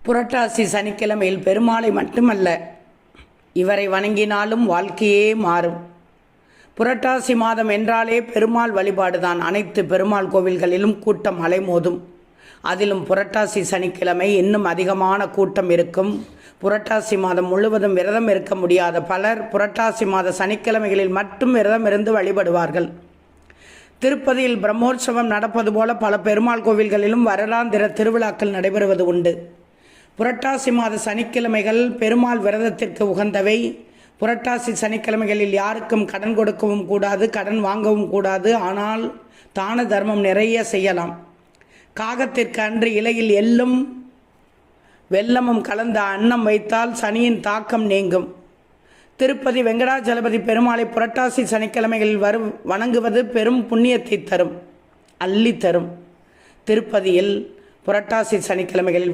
புரட்டாசி சனிக்கிழமையில் பெருமாளை மட்டுமல்ல, இவரை வணங்கினாலும் வாழ்க்கையே மாறும். புரட்டாசி மாதம் என்றாலே பெருமாள் வழிபாடுதான். அனைத்து பெருமாள் கோவில்களிலும் கூட்டம் அலைமோதும். அதிலும் புரட்டாசி சனிக்கிழமை இன்னும் அதிகமான கூட்டம் இருக்கும். புரட்டாசி மாதம் முழுவதும் விரதம் இருக்க முடியாத பலர் புரட்டாசி மாத சனிக்கிழமைகளில் மட்டும் விரதம் இருந்து வழிபடுவார்கள். திருப்பதியில் பிரம்மோற்சவம் நடப்பது போல பல பெருமாள் கோவில்களிலும் வருடாந்திர திருவிழாக்கள் நடைபெறுவது உண்டு. புரட்டாசி மாத சனிக்கிழமைகள் பெருமாள் விரதத்திற்கு உகந்தவை. புரட்டாசி சனிக்கிழமைகளில் யாருக்கும் கடன் கொடுக்கவும் கூடாது, கடன் வாங்கவும் கூடாது. ஆனால் தான தர்மம் நிறைய செய்யலாம். காகத்திற்கு அன்று இலையில் எள்ளும் வெல்லமும் கலந்த அன்னம் வைத்தால் சனியின் தாக்கம் நீங்கும். திருப்பதி வெங்கடாஜலபதி பெருமாளை புரட்டாசி சனிக்கிழமைகளில் வணங்குவது பெரும் புண்ணியத்தை தரும், அள்ளி தரும். திருப்பதியில் புரட்டாசி சனிக்கிழமைகளில்